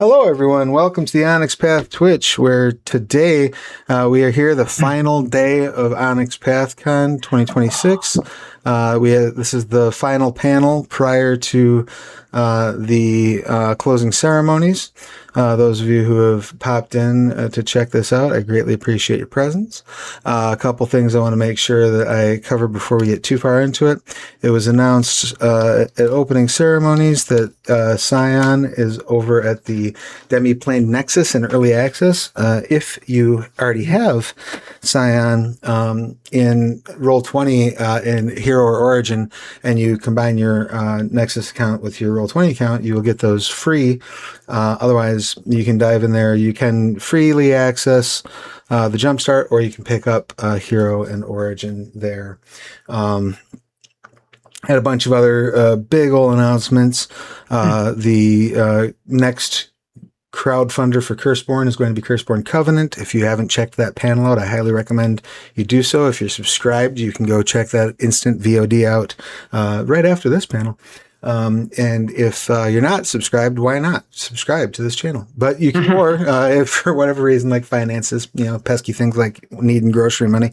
Hello, everyone. Welcome to the Onyx Path Twitch, where today we are here, the final day of Onyx PathCon 2026. This is the final panel prior to the closing ceremonies. Those of you who have popped in to check this out, I greatly appreciate your presence. A couple things I want to make sure that I cover before we get too far into it. It was announced at opening ceremonies that Scion is over at the Demiplane Nexus in early access. If you already have Scion in Roll20 in Hero or Origin, and you combine your Nexus account with your Roll20 account, you will get those free. Otherwise, you can dive in there. You can freely access the Jumpstart, or you can pick up Hero and Origin there. Had a bunch of other big ol' announcements. The next crowdfunder for Curseborn is going to be Curseborn Covenant. If you haven't checked that panel out, I highly recommend you do so. If you're subscribed, you can go check that instant VOD out right after this panel. And if you're not subscribed, why not subscribe to this channel? But you can, or if for whatever reason, like finances, pesky things like needing grocery money,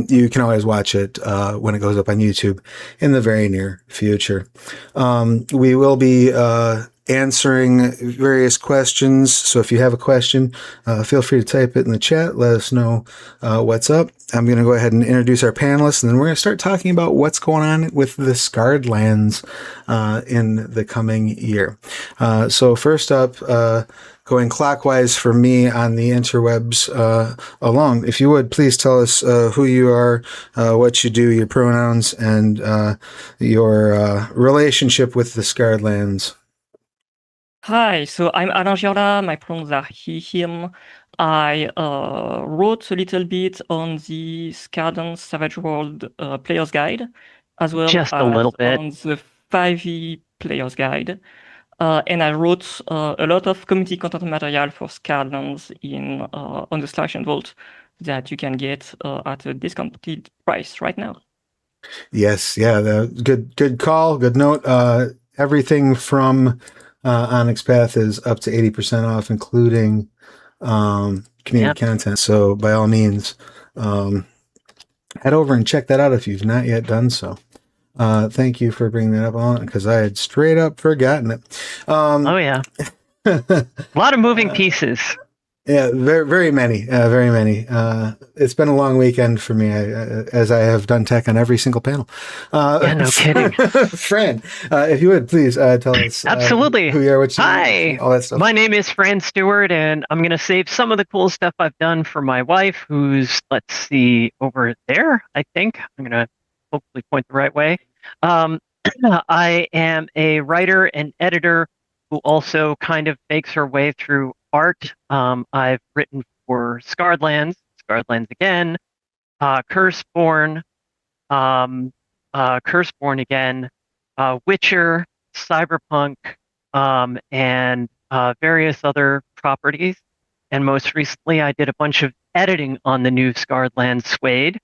you can always watch it when it goes up on YouTube in the very near future. We will be answering various questions. So if you have a question, feel free to type it in the chat. Let us know what's up. I'm going to go ahead and introduce our panelists, and then we're going to start talking about what's going on with the Scarred Lands in the coming year. So first up, going clockwise for me on the interwebs along, if you would, please tell us who you are, what you do, your pronouns, and your relationship with the Scarred Lands. Hi, so I'm Alain Giorla. My pronouns are he, him. I wrote a little bit on the Scarden Savage World Player's Guide, as well Just as a little bit. on the 5e Player's Guide. And I wrote a lot of community content material for Scarlands on the Slash and Vault that you can get at a discounted price right now. Yes, yeah, good call, good note. Everything from Onyx Path is up to 80% off, including community content. So by all means, head over and check that out if you've not yet done so. Thank you for bringing that up on, because I had straight up forgotten it. Oh yeah, a lot of moving pieces. Yeah, very many, very many. It's been a long weekend for me, as I have done tech on every single panel. Yeah, no kidding. Fran, if you would, please tell us Absolutely who you are, what you Hi, do, all that stuff. My name is Fran Stewart, and I'm going to save some of the cool stuff I've done for my wife, who's, let's see, over there, I think. I'm going to hopefully point the right way. I am a writer and editor who also kind of makes her way through art. I've written for Scarred Lands again, Curseborn, Curseborn again, Witcher, Cyberpunk, and various other properties. And most recently, I did a bunch of editing on the new Scarred Lands Suede,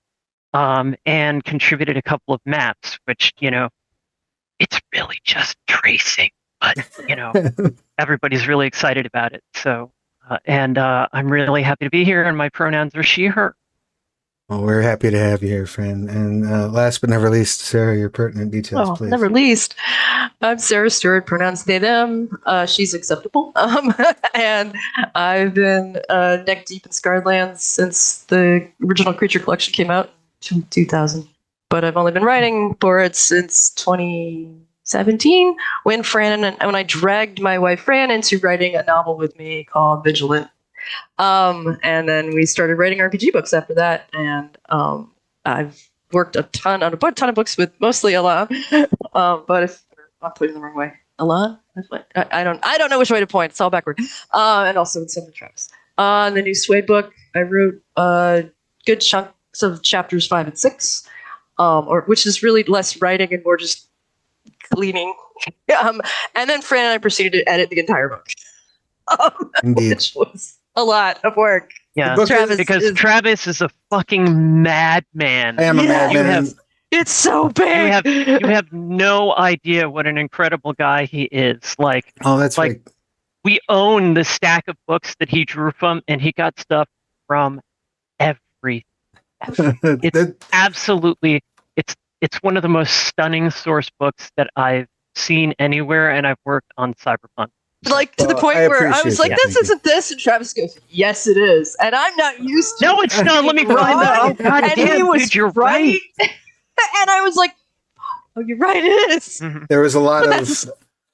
and contributed a couple of maps, which, it's really just tracing, but, everybody's really excited about it. So, and I'm really happy to be here, and my pronouns are she, her. Well, we're happy to have you here, Fran. And last but never least, Sarah, your pertinent details, please. Never least. I'm Sarah Stewart, pronouns they, them. She's acceptable. And I've been neck deep in Scarred Lands since the original Creature Collection came out in 2000. But I've only been writing for it since 2017, when I dragged my wife Fran into writing a novel with me called Vigilant. And then we started writing RPG books after that, and I've worked a ton of books with mostly Alain. But if I'm putting the wrong way, Alain, I don't know which way to point. It's all backward. And also with some of the traps. The new Suede book, I wrote good chunks of chapters 5 and 6, which is really less writing and more just cleaning. And then Fran and I proceeded to edit the entire book, which was a lot of work. Yeah, because Travis is a fucking madman. I am a madman. It's so big. You have no idea what an incredible guy he is. Like, oh, that's like, we own the stack of books that he drew from, and he got stuff from every. It's That- absolutely, it's one of the most stunning source books that I've seen anywhere, and I've worked on Cyberpunk. Like to the Well, point I where I appreciate was like, that. this Thank you. isn't this, and Travis goes, yes, it is, and I'm not used to. No, it's not. Let me find that. Oh god and damn, he was dude, you're right. And I was like, oh, you're right, it is. Mhm. there was a lot But of that's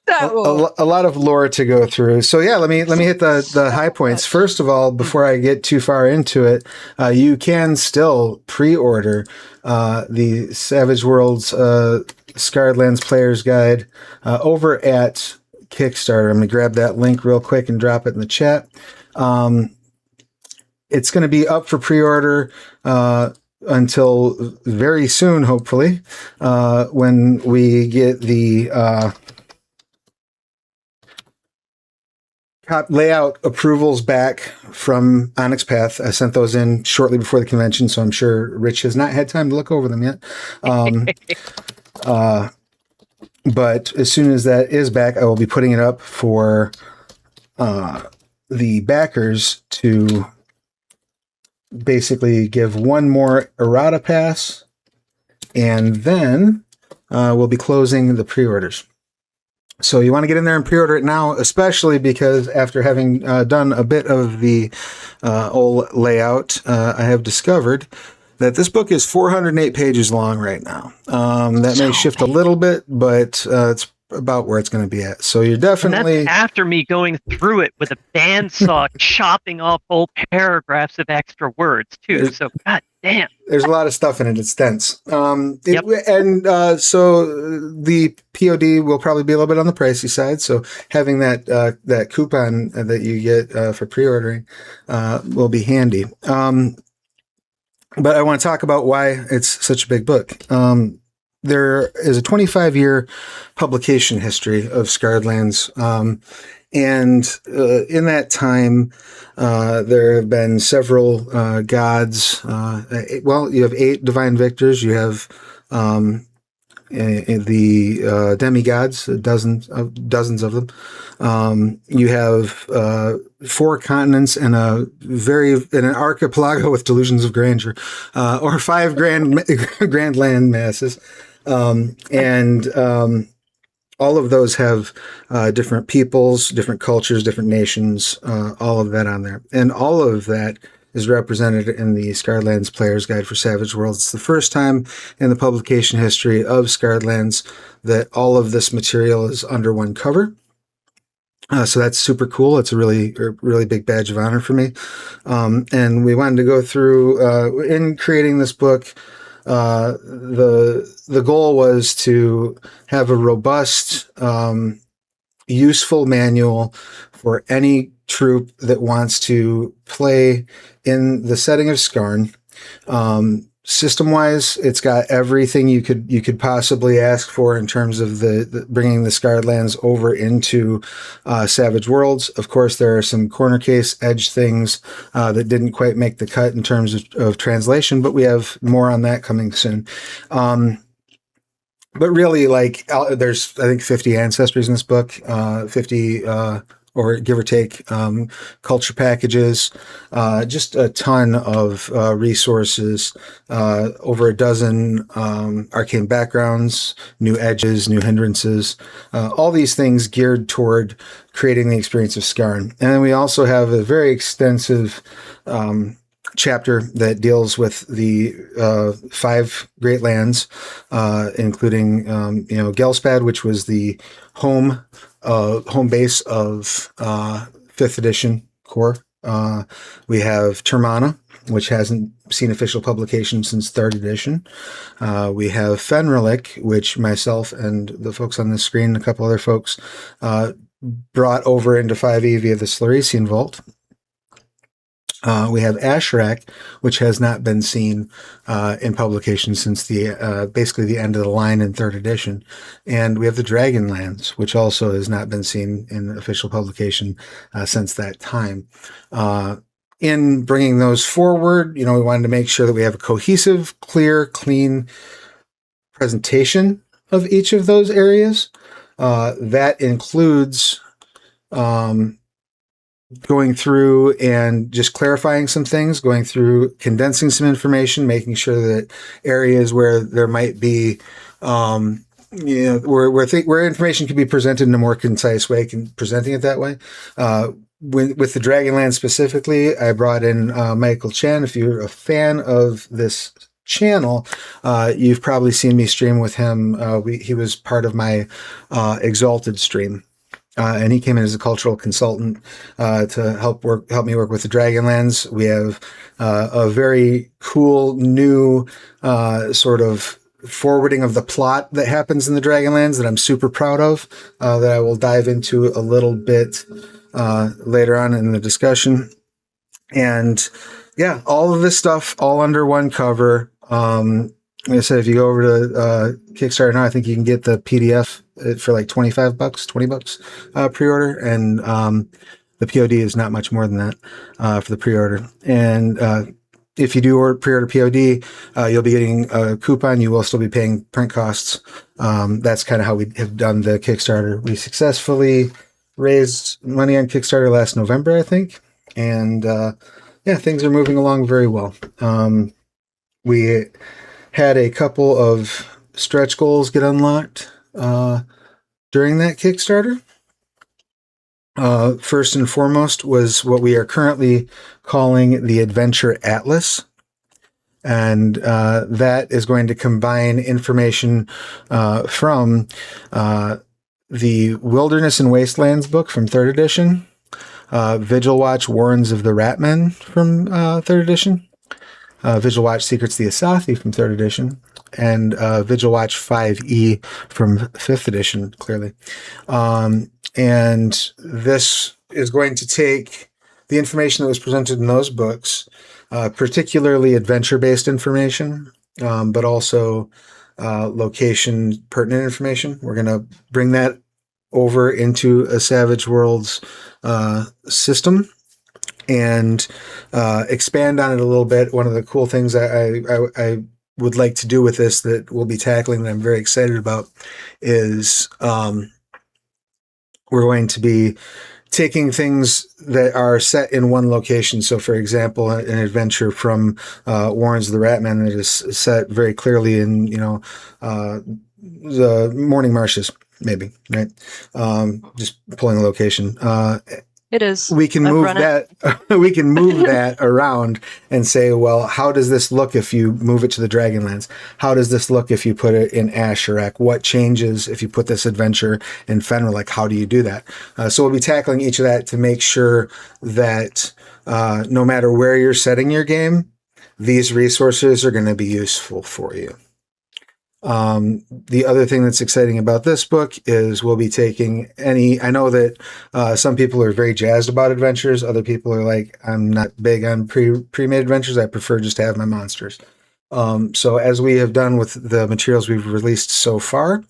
that a lot of lore to go through. So yeah, let me hit the high points. First of all, before I get too far into it, you can still pre-order the Savage Worlds Scarred Lands Player's Guide over at Kickstarter. I'm gonna grab that link real quick and drop it in the chat. It's going to be up for pre-order until very soon, hopefully, when we get the layout approvals back from Onyx Path. I sent those in shortly before the convention, so I'm sure Rich has not had time to look over them yet. But as soon as that is back, I will be putting it up for the backers to basically give one more errata pass, and then we'll be closing the pre-orders. So you want to get in there and pre-order it now, especially because after having done a bit of the old layout, I have discovered that this book is 408 pages long right now. That may shift a little bit, but it's about where it's going to be at. So you're And definitely... that's after me going through it with a bandsaw, chopping off whole paragraphs of extra words too. So god damn. There's a lot of stuff in it. It's dense. Yep. So the POD will probably be a little bit on the pricey side. So having that coupon that you get for pre-ordering will be handy. But I want to talk about why it's such a big book. There is a 25-year publication history of Scarred Lands. And in that time, there have been several gods. You have 8 divine victors. You have the demigods, dozens of them. You have 4 continents and an archipelago with delusions of grandeur, or 5 grand land masses, and all of those have different peoples, different cultures, different nations, all of that on there. And all of that is represented in the Scarred Lands Player's Guide for Savage Worlds. It's the first time in the publication history of Scarred Lands that all of this material is under one cover. So that's super cool. It's a really big badge of honor for me. And we wanted to go through, in creating this book, the goal was to have a robust, useful manual for any troop that wants to play in the setting of Skarn. System-wise, it's got everything you could possibly ask for in terms of the bringing the Scarred Lands over into Savage Worlds. Of course, there are some corner case edge things that didn't quite make the cut in terms of translation, but we have more on that coming soon. But really, there's, I think, 50 ancestries in this book, 50 or give or take, culture packages, just a ton of resources, over a dozen arcane backgrounds, new edges, new hindrances, all these things geared toward creating the experience of Skarn. And then we also have a very extensive chapter that deals with the 5 Great Lands, including Gelspad, which was the home base of 5th edition core. We have Termana, which hasn't seen official publication since 3rd edition. We have Fenrilik, which myself and the folks on the screen, a couple other folks, brought over into 5e via the Sluresian Vault. We have Ashrak, which has not been seen in publication since basically the end of the line in 3rd edition. And we have the Dragonlands, which also has not been seen in official publication since that time. In bringing those forward, we wanted to make sure that we have a cohesive, clear, clean presentation of each of those areas. That includes going through and just clarifying some things, going through condensing some information, making sure that areas where there might be, where information can be presented in a more concise way, presenting it that way. With the Dragonland specifically, I brought in Michael Chen. If you're a fan of this channel, you've probably seen me stream with him. He was part of my Exalted stream. And he came in as a cultural consultant to help me work with the Dragonlands. We have a very cool new sort of forwarding of the plot that happens in the Dragonlands that I'm super proud of, that I will dive into a little bit later on in the discussion. And yeah, all of this stuff all under one cover. Like I said, if you go over to Kickstarter now, I think you can get the PDF for like $20 pre-order, and the POD is not much more than that for the pre-order. And if you do pre-order POD, you'll be getting a coupon. You will still be paying print costs. That's kind of how we have done the Kickstarter. We successfully raised money on Kickstarter last November, I think, and yeah, things are moving along very well. We had a couple of stretch goals get unlocked during that Kickstarter. First and foremost was what we are currently calling the Adventure Atlas. And that is going to combine information from the Wilderness and Wastelands book from 3rd edition, Vigil Watch Warrens of the Ratmen from 3rd edition, Vigil Watch Secrets of the Asathi from 3rd edition, and Vigil Watch 5e from 5th edition, clearly. And this is going to take the information that was presented in those books, particularly adventure-based information, but also location pertinent information. We're going to bring that over into a Savage Worlds system and expand on it a little bit. One of the cool things I would like to do with this that we'll be tackling that I'm very excited about is we're going to be taking things that are set in one location. So, for example, an adventure from Warrens of the Ratman that is set very clearly in, the Morning Marshes, maybe, right? Just pulling a location. It is. We can move that. We can move that around and say, well, how does this look if you move it to the Dragonlands? How does this look if you put it in Asherak? What changes if you put this adventure in Fenrir? Like, how do you do that? So we'll be tackling each of that to make sure that no matter where you're setting your game, these resources are going to be useful for you. The other thing that's exciting about this book is we'll be taking I know that some people are very jazzed about adventures. Other people are like, I'm not big on pre-made adventures. I prefer just to have my monsters. So as we have done with the materials we've released so far,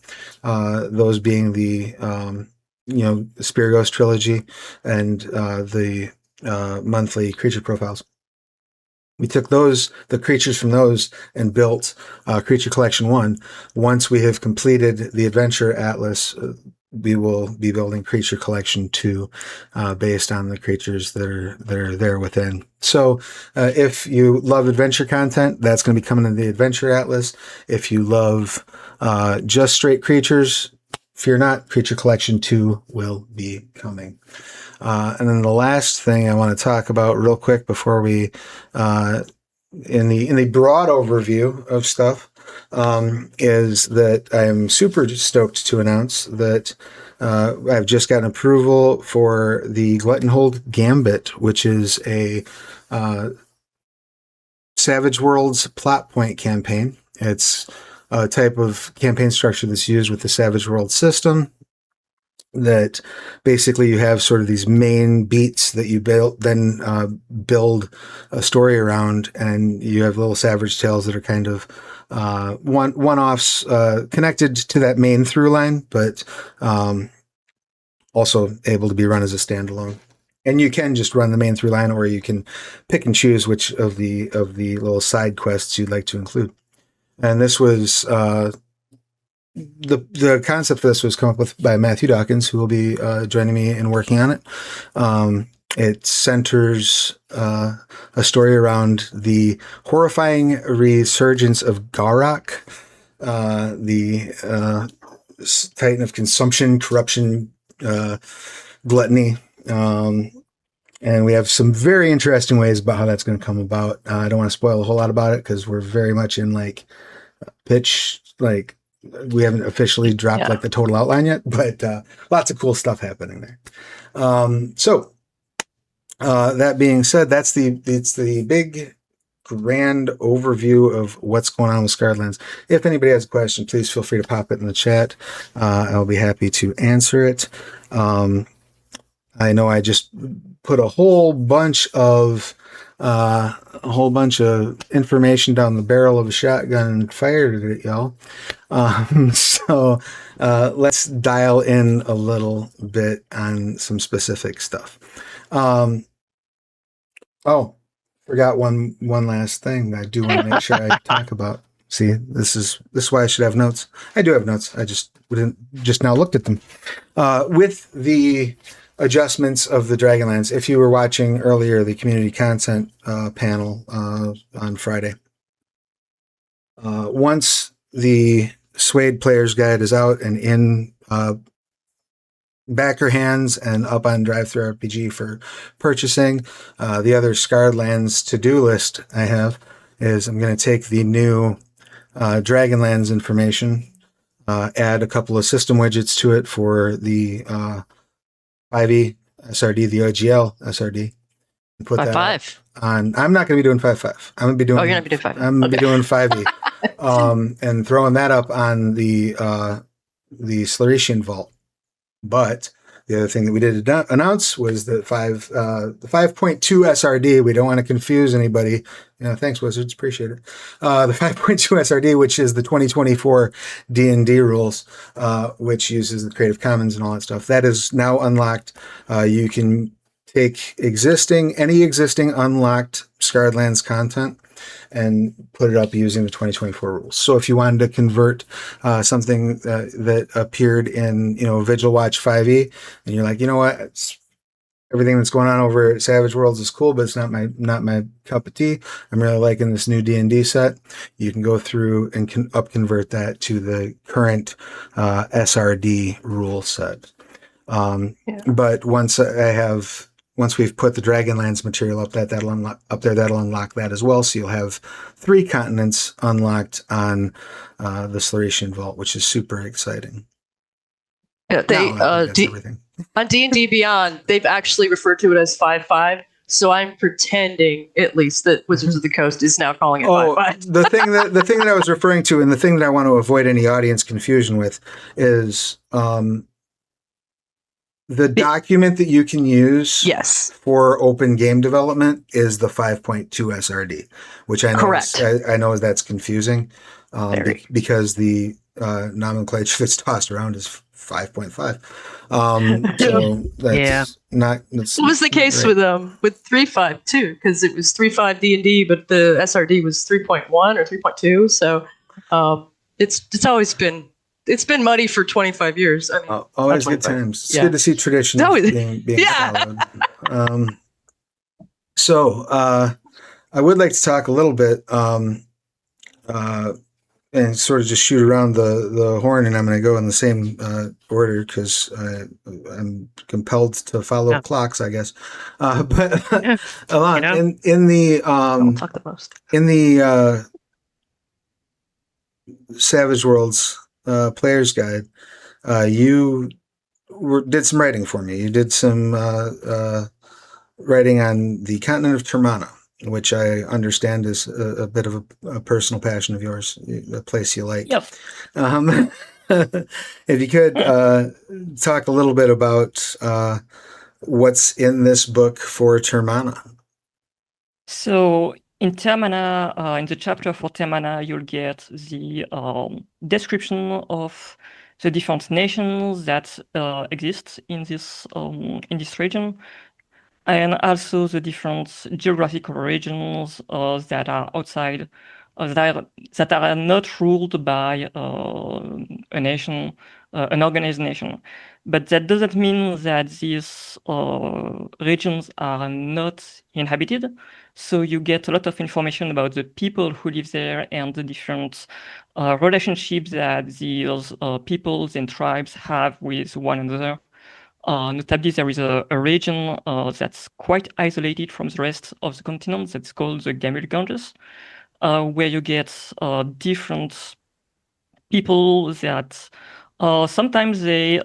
those being the, Spear Ghost trilogy and the monthly creature profiles. We took the creatures from those, and built Creature Collection 1. Once we have completed the Adventure Atlas, we will be building Creature Collection 2 based on the creatures that are there within. So if you love adventure content, that's going to be coming in the Adventure Atlas. If you love just straight creatures, fear not, Creature Collection 2 will be coming. And then the last thing I want to talk about real quick before we, in the broad overview of stuff, is that I'm super stoked to announce that I've just gotten approval for the Gluttonhold Gambit, which is a Savage Worlds plot point campaign. It's a type of campaign structure that's used with the Savage Worlds system, that basically you have sort of these main beats that you build a story around, and you have little Savage tales that are kind of one-offs connected to that main through line, but also able to be run as a standalone. And you can just run the main through line, or you can pick and choose which of the little side quests you'd like to include. And this was the concept for this was come up with by Matthew Dawkins, who will be joining me in working on it. It centers a story around the horrifying resurgence of Garrock, the titan of consumption, corruption, gluttony. And we have some very interesting ways about how that's going to come about. I don't want to spoil a whole lot about it because we're very much in like pitch, like we haven't officially dropped like the total outline yet, but lots of cool stuff happening there. So that being said, it's the big grand overview of what's going on with Scarred Lands. If anybody has a question, please feel free to pop it in the chat. I'll be happy to answer it. I know I just put a whole bunch of information down the barrel of a shotgun and fired it at y'all. So let's dial in a little bit on some specific stuff. Forgot one last thing I do want to make sure I talk about. See, this is why I should have notes. I do have notes. I just now looked at them. With the adjustments of the Dragonlands, if you were watching earlier the community content panel on Friday, once the Suede Player's Guide is out and in backer hands and up on Drive-Thru RPG for purchasing, the other Scarred Lands to-do list I have is I'm going to take the new Dragonlands information, add a couple of system widgets to it for the 5e SRD, the OGL SRD. And put 5.5 on. I'm not going to be doing 5.5. I'm going to be doing. Oh, you're going to be doing 5. I'm going to be doing 5e, and throwing that up on the Sluritian Vault. But the other thing that we did announce was the 5.2 SRD. We don't want to confuse anybody. Thanks, Wizards. Appreciate it. The 5.2 SRD, which is the 2024 D&D rules, which uses the Creative Commons and all that stuff. That is now unlocked. You can take any existing unlocked Scarred Lands content and put it up using the 2024 rules. So if you wanted to convert something that appeared in, Vigil Watch 5e, and you're like, you know what, everything that's going on over at Savage Worlds is cool, but it's not my cup of tea. I'm really liking this new D&D set. You can go through and convert that to the current SRD rule set. But once we've put the Dragonlands material up, that'll unlock that as well. So you'll have 3 continents unlocked on the Sluritian Vault, which is super exciting. Yeah, on D&D Beyond, they've actually referred to it as 5.5. So I'm pretending, at least, that Wizards of the Coast is now calling it 5.5. the thing that I was referring to, and the thing that I want to avoid any audience confusion with, is the document that you can use for open game development is the 5.2 SRD, which I know I know that's confusing because the nomenclature that's tossed around is 5.5. So that's not. What was the case with 3.5 too? Because it was 3.5 D&D, but the SRD was 3.1 or 3.2. So it's always been. It's been muddy for 25 years. I mean, always good times. It's good to see traditions being followed. So I would like to talk a little bit and sort of just shoot around the horn, and I'm going to go in the same order because I'm compelled to follow clocks, I guess. But Alain, in the I'll talk the most. In the Savage Worlds Player's Guide, you did some writing for me. You did some writing on the continent of Termana, which I understand is a bit of a personal passion of yours, a place you like. Yep. If you could talk a little bit about what's in this book for Termana. So in Termana, in the chapter for Termana, you'll get the description of the different nations that exist in this region, and also the different geographical regions that are outside that are not ruled by a nation, an organized nation. But that doesn't mean that these regions are not inhabited. So you get a lot of information about the people who live there and the different relationships that these peoples and tribes have with one another. Notably, there is a region that's quite isolated from the rest of the continent that's called the Gamil Ganges, where you get different people that sometimes they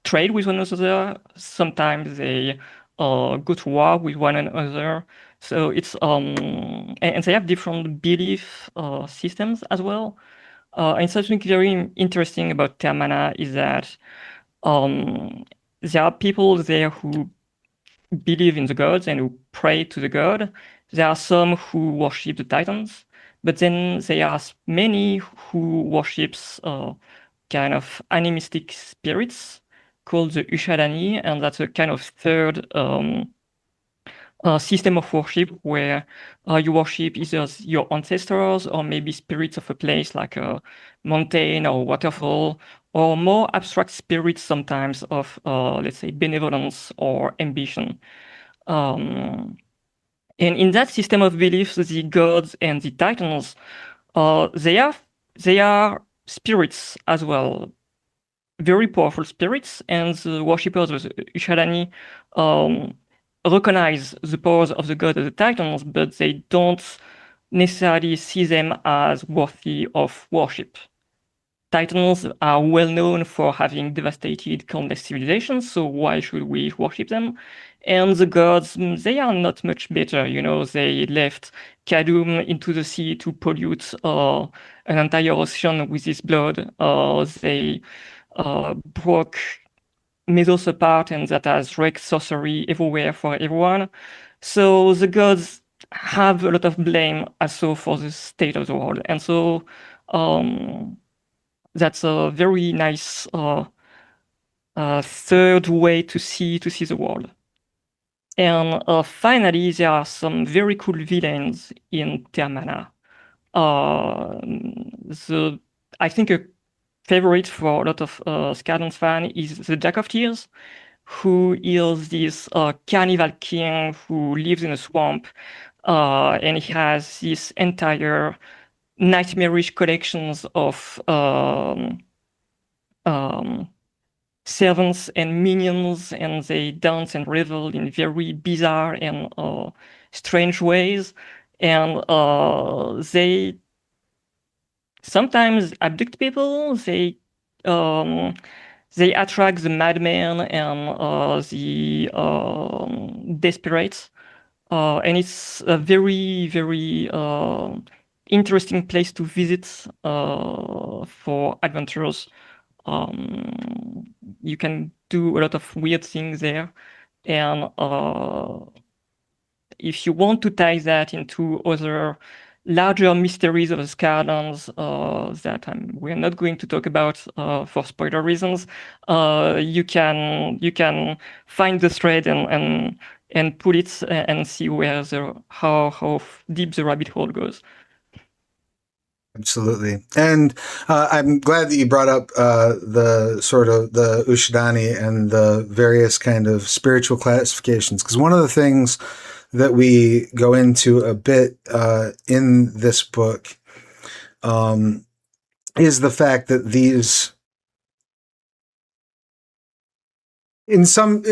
trade with one another, sometimes they go to war with one another. So it's and they have different belief systems as well. And something very interesting about Termana is that there are people there who believe in the gods and who pray to the god. There are some who worship the Titans, but then there are many who worships kind of animistic spirits called the Ushadani, and that's a kind of third system of worship where you worship either your ancestors or maybe spirits of a place like a mountain or waterfall, or more abstract spirits sometimes of, let's say, benevolence or ambition. And in that system of beliefs, the gods and the titans, they are spirits as well, very powerful spirits, and the worshippers of Ishadani recognize the powers of the gods and the titans, but they don't necessarily see them as worthy of worship. Titans are well known for having devastated countless civilizations, so why should we worship them? And the gods, they are not much better. They left Kadum into the sea to pollute an entire ocean with his blood. They broke Mesos apart, and that has wreaked sorcery everywhere for everyone. So the gods have a lot of blame also for the state of the world. And so that's a very nice third way to see the world. And finally, there are some very cool villains in Termana. I think a favorite for a lot of Skylanders fans is the Jack of Tears, who is this carnival king who lives in a swamp, and he has this entire nightmarish collections of servants and minions, and they dance and revel in very bizarre and strange ways, and they sometimes abduct people. They attract the madmen and the desperate, and it's a very, very interesting place to visit for adventurers. You can do a lot of weird things there, and if you want to tie that into other larger mysteries of the Skylands that we're not going to talk about for spoiler reasons, you can find the thread and pull it and see where how deep the rabbit hole goes. Absolutely. And I'm glad that you brought up the sort of the Ushadani and the various kind of spiritual classifications, because one of the things that we go into a bit in this book is the fact that these, in some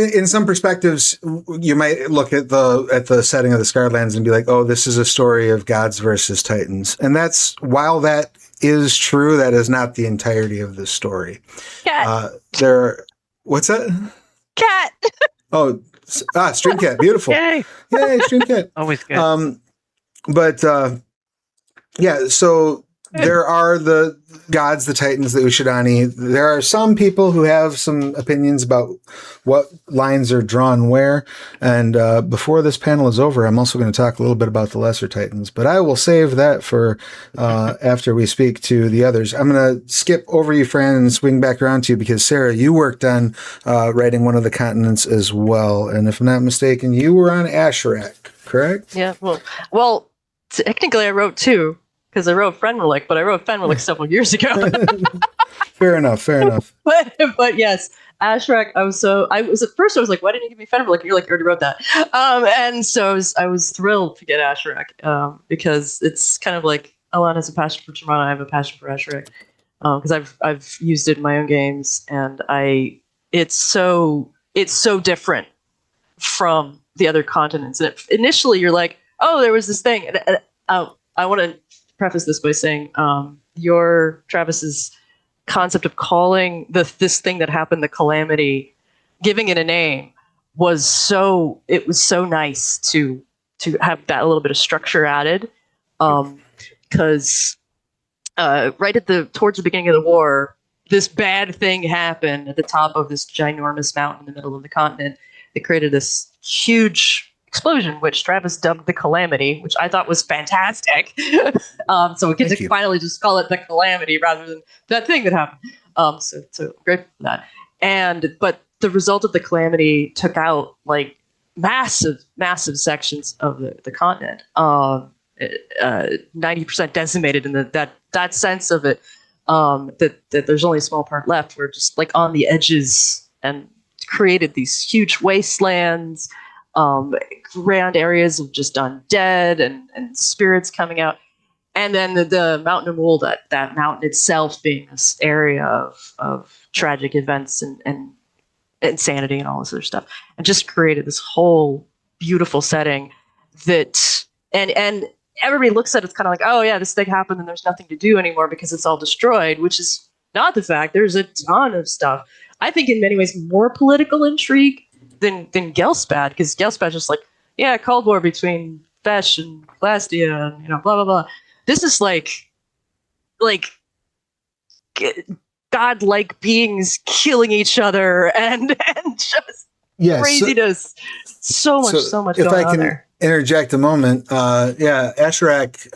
perspectives, you might look at the setting of the Scarlands and be like, oh, this is a story of gods versus titans. And while that is true, that is not the entirety of this story. Cat. What's that? Cat. Oh, Stream Cat. Beautiful. Yay! Stream Cat. Always good. Yeah, so there are the gods, the titans, the Ushadani. There are some people who have some opinions about what lines are drawn where. And before this panel is over, I'm also going to talk a little bit about the lesser titans. But I will save that for after we speak to the others. I'm going to skip over you, Fran, and swing back around to you because, Sarah, you worked on writing one of the continents as well. And if I'm not mistaken, you were on Asherak, correct? Yeah. Well, technically I wrote 2 because I wrote Fenrilic, but I wrote Fenrilic several years ago. Fair enough. but yes, Ashrak. I was at first I was like, why didn't you give me Fenrilic? And you're like, you already wrote that. And so I was thrilled to get Ashrak because it's kind of like Alain has a passion for Tremana, I have a passion for Ashrak because I've used it in my own games, and it's so different from the other continents. And initially you're like, oh, there was this thing. And I want to preface this by saying your Travis's concept of calling this thing that happened the calamity, giving it a name, was so nice to have that a little bit of structure added, because right towards the beginning of the war, this bad thing happened at the top of this ginormous mountain in the middle of the continent. It created this huge explosion, which Travis dubbed the Calamity, which I thought was fantastic. So we get to finally just call it the Calamity rather than that thing that happened. So grateful for that. But the result of the Calamity took out like massive sections of the continent. 90% decimated in that sense of it. That there's only a small part left. We're just like on the edges, and created these huge wastelands, grand areas of just undead and spirits coming out. And then the Mountain of Wool, that mountain itself being this area of tragic events and insanity and all this other stuff, and just created this whole beautiful setting that and everybody looks at it kind of like, oh yeah, this thing happened and there's nothing to do anymore because it's all destroyed, which is not the fact. There's a ton of stuff. I think in many ways more political intrigue than Gelspad, because Gelspad just like, yeah, Cold War between Fesh and Glastia and blah blah blah. This is like godlike beings killing each other and just craziness. So much if going I on can there. interject a moment, Ashrak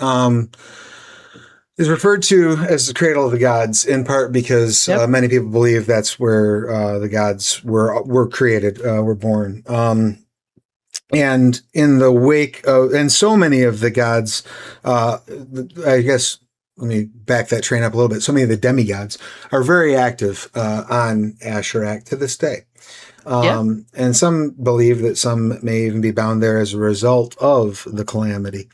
is referred to as the cradle of the gods, in part because many people believe that's where the gods were created, were born. And in the wake of, and so many of the gods, I guess, let me back that train up a little bit. So many of the demigods are very active on Ashrak to this day. And some believe that some may even be bound there as a result of the Calamity.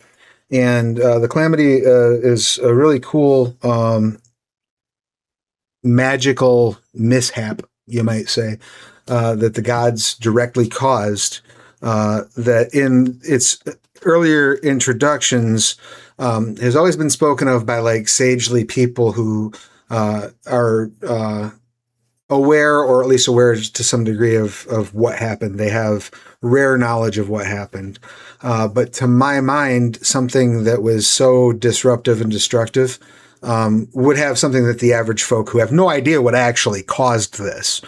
And the Calamity is a really cool magical mishap, you might say, that the gods directly caused, that in its earlier introductions has always been spoken of by like sagely people who are aware, or at least aware to some degree of what happened. They have rare knowledge of what happened. But to my mind, something that was so disruptive and destructive would have something that the average folk who have no idea what actually caused this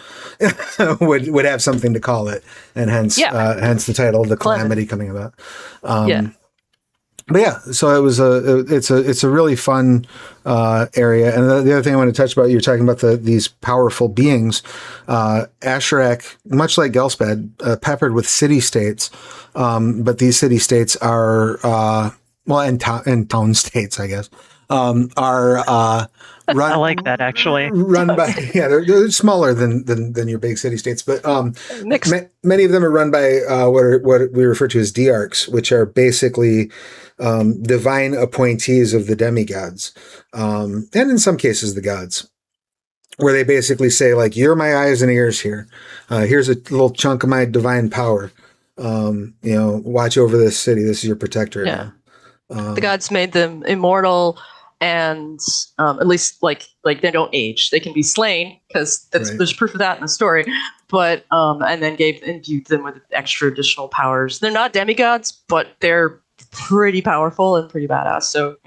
would have something to call it, and hence the title, The Calamity, coming about. But yeah, so it's a really fun area. And the other thing I want to touch about, you're talking about these powerful beings. Ashrak, much like Gelspad, peppered with city-states, but these city-states are and town states, I guess, are run. I like that, actually. Run by they're smaller than your big city-states, but many of them are run by what we refer to as diarchs, which are basically divine appointees of the demigods, and in some cases the gods, where they basically say, like, you're my eyes and ears here. Here's a little chunk of my divine power. Watch over this city. This is your protector. Yeah. The gods made them immortal, and at least like they don't age. They can be slain, because there's proof of that in the story. But and then imbued them with extra additional powers. They're not demigods, but they're pretty powerful and pretty badass. So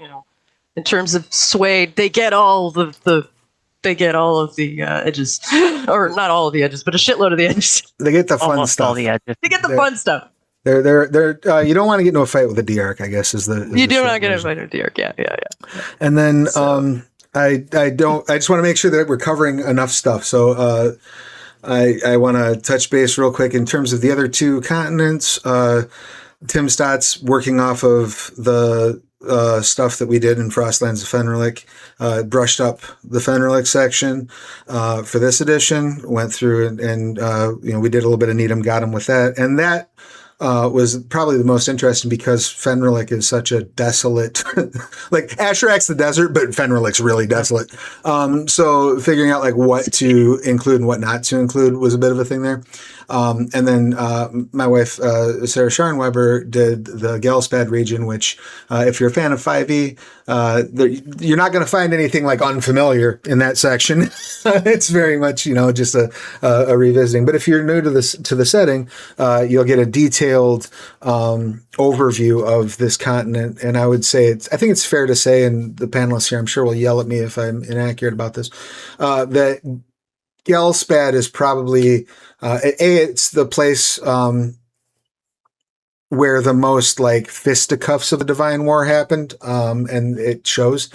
in terms of sway, they get all of the edges, or not all of the edges, but a shitload of the edges. They get the fun stuff. All the edges. They get the fun stuff. They're you don't want to get into a fight with a diarch, I guess, you do not get into a fight with a diarch. Yeah. And then I just want to make sure that we're covering enough stuff. So I want to touch base real quick in terms of the other two continents. Tim Stott's working off of the stuff that we did in Frostlands of Fenric. Brushed up the Fenric section for this edition. Went through and we did a little bit of Needham, got him with that, and that was probably the most interesting because Fenric is such a desolate, like Asherak's the desert, but Fenric's really desolate. So figuring out like what to include and what not to include was a bit of a thing there. And then my wife, Sarah Scharnweber, did the Gelspad region, which if you're a fan of 5e, you're not going to find anything like unfamiliar in that section. It's very much, just a revisiting. But if you're new to the setting, you'll get a detailed overview of this continent. And I would say I think it's fair to say, and the panelists here, I'm sure will yell at me if I'm inaccurate about this, that Gelspad is probably it's the place where the most like fisticuffs of the Divine War happened, and it shows.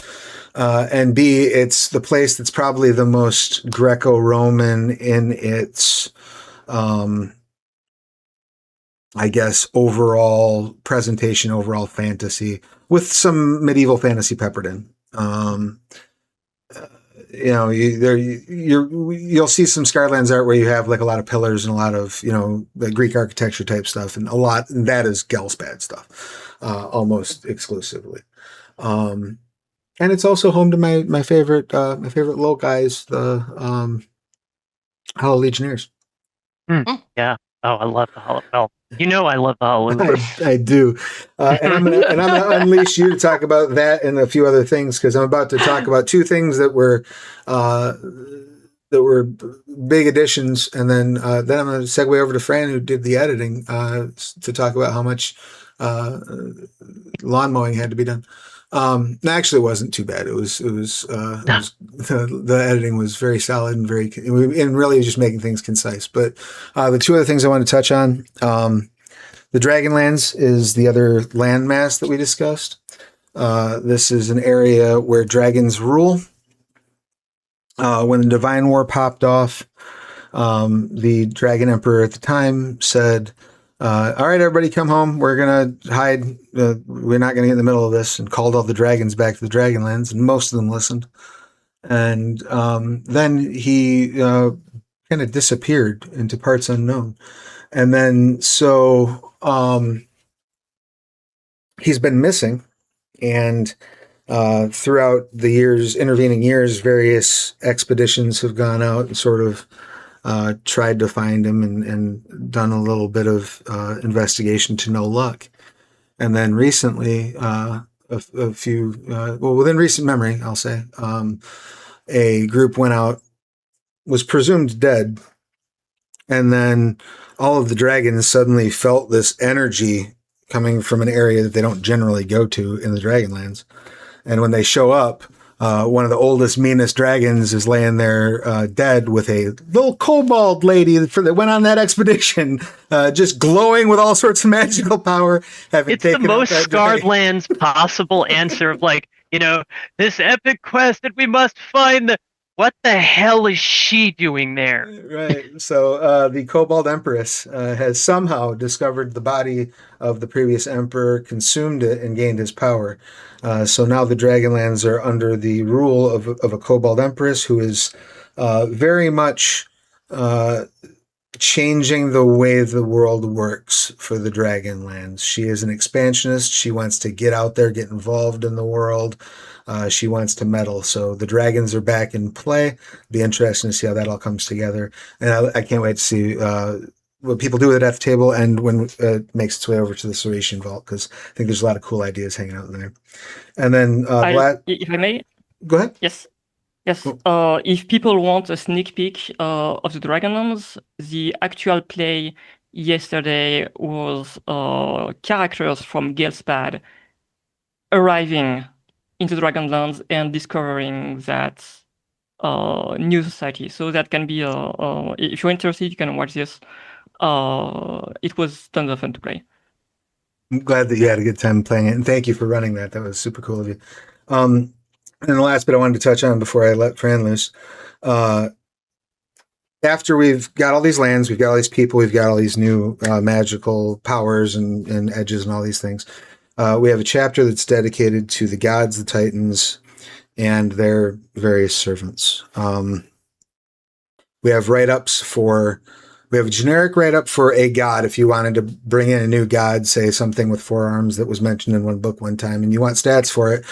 And B, it's the place that's probably the most Greco-Roman in its, I guess, overall presentation, overall fantasy, with some medieval fantasy peppered in. You'll see some Scarlands art where you have like a lot of pillars and a lot of the Greek architecture type stuff, and that is Gelspad stuff, almost exclusively. And it's also home to my favorite little guys, the Hollow Legionnaires. Yeah. Oh, I love the Hollow. Well, I love the Hollow. I do, and I'm gonna unleash you to talk about that and a few other things, because I'm about to talk about two things that were big additions, and then I'm going to segue over to Fran, who did the editing, to talk about how much lawn mowing had to be done. Actually, it wasn't too bad. The editing was very solid and really just making things concise. But the two other things I want to touch on, the Dragonlands is the other landmass that we discussed. This is an area where dragons rule. When the Divine War popped off, the Dragon Emperor at the time said, all right, everybody come home. We're going to hide. We're not going to get in the middle of this, and called all the dragons back to the Dragonlands, and most of them listened. And then he kind of disappeared into parts unknown. And then so he's been missing. And throughout the intervening years, various expeditions have gone out and sort of tried to find him and done a little bit of investigation to no luck. And then recently, within recent memory, I'll say, a group went out, was presumed dead, and then all of the dragons suddenly felt this energy coming from an area that they don't generally go to in the Dragonlands. And when they show up, one of the oldest, meanest dragons is laying there dead with a little kobold lady that went on that expedition, just glowing with all sorts of magical power. It's the most Scarred Lands possible answer of this epic quest that we must find what the hell is she doing there? Right. So the Kobold Empress has somehow discovered the body of the previous emperor, consumed it, and gained his power. So now the Dragonlands are under the rule of a Kobold Empress who is very much changing the way the world works for the Dragonlands. She is an expansionist. She wants to get out there, get involved in the world. She wants to meddle. So the dragons are back in play. It'll be interesting to see how that all comes together. And I can't wait to see what people do with it at the table and when it makes its way over to the Soratian Vault, because I think there's a lot of cool ideas hanging out in there. And then if I may? Go ahead. Yes. If people want a sneak peek of the Dragonlands, the actual play yesterday was characters from Gelspad arriving into Dragonlands and discovering that new society. So that can be if you're interested, you can watch this. It was tons of fun to play. I'm glad that you had a good time playing it, and thank you for running that. That was super cool of you. And the last bit I wanted to touch on before I let Fran loose. After we've got all these lands, we've got all these people, we've got all these new magical powers and edges and all these things. We have a chapter that's dedicated to the gods, the titans, and their various servants. We have we have a generic write-up for a god. If you wanted to bring in a new god, say something with 4 arms that was mentioned in one book one time, and you want stats for it,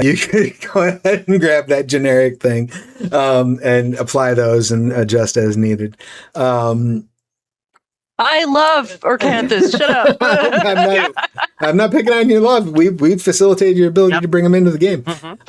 you could go ahead and grab that generic thing and apply those and adjust as needed. I love Orcanthus. Shut up. I'm not picking on your love. We facilitated your ability Yep. to bring them into the game. Mhm.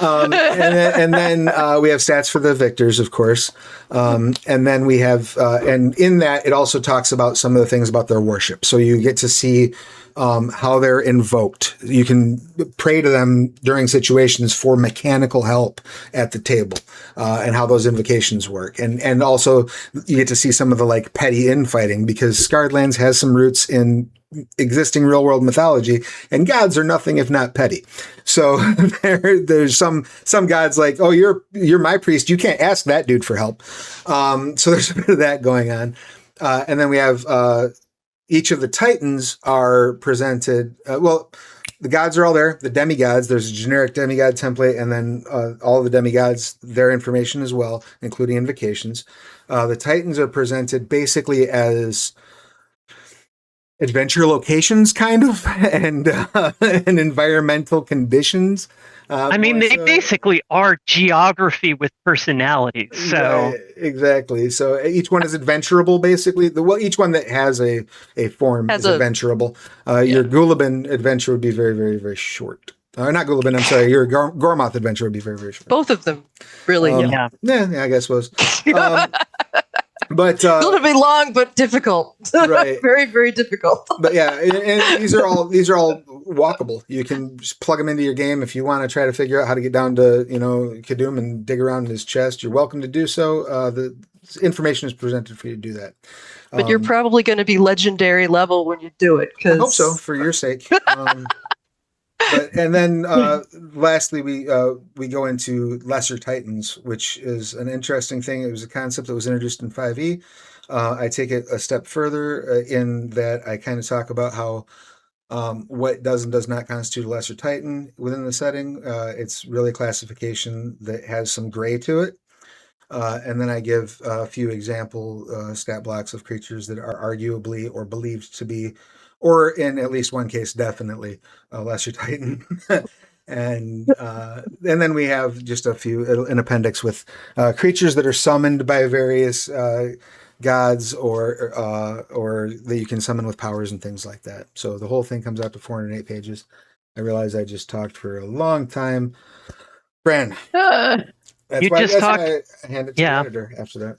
And then we have stats for the victors, of course. And then we have, and in that, it also talks about some of the things about their worship. So you get to see how they're invoked. You can pray to them during situations for mechanical help at the table, and how those invocations work. And also you get to see some of the like petty infighting, because Scarred Lands has some roots in existing real world mythology, and gods are nothing if not petty. So there's some gods like, oh, you're my priest, you can't ask that dude for help. So there's a bit of that going on. And then we have each of the titans are presented. The gods are all there. The demigods, there's a generic demigod template, and then all the demigods, their information as well, including invocations. The titans are presented basically as adventure locations, kind of, and environmental conditions. I mean, they basically are geography with personalities. So Right, exactly. So each one is adventurable, basically. Each one that has a form is adventurable. Your Gulliban adventure would be very, very, very short. Not Gulliban, I'm sorry. Your Gormoth adventure would be very, very short. Both of them, really. Yeah, I guess was. But It'll be long but difficult. Right. Very, very difficult. But yeah, and these are all walkable. You can just plug them into your game if you want to try to figure out how to get down to Kadum and dig around in his chest. You're welcome to do so. The information is presented for you to do that. But you're probably going to be legendary level when you do it. I hope so, for your sake. And then lastly, we go into Lesser Titans, which is an interesting thing. It was a concept that was introduced in 5e. I take it a step further in that I kind of talk about how what does and does not constitute a Lesser Titan within the setting. It's really a classification that has some gray to it. And then I give a few example stat blocks of creatures that are arguably or believed to be, or in at least one case, definitely a Lesser Titan. And then we have just an appendix with creatures that are summoned by various gods or that you can summon with powers and things like that. So the whole thing comes out to 408 pages. I realize I just talked for a long time. Fran. That's why I hand it to the editor after that.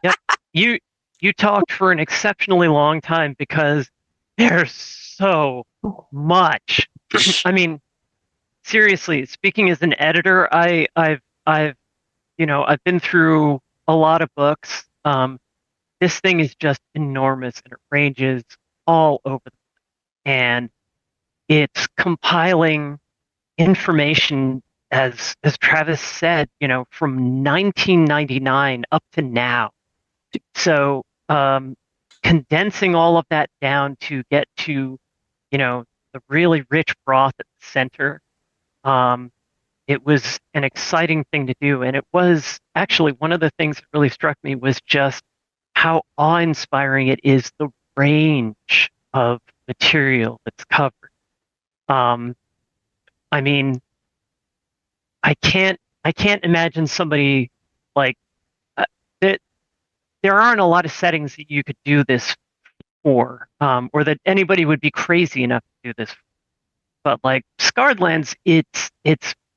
Yep. You talked for an exceptionally long time because there's so much. I mean, seriously, speaking as an editor, I've been through a lot of books. This thing is just enormous, and it ranges all over the place. And it's compiling information, as Travis said, from 1999 up to now. So condensing all of that down to get to, the really rich broth at the center, it was an exciting thing to do. And it was actually one of the things that really struck me was just how awe-inspiring it is, the range of material that's covered. I mean, I can't imagine somebody like that. There aren't a lot of settings that you could do this for, or that anybody would be crazy enough to do this. But like Scarred Lands, it's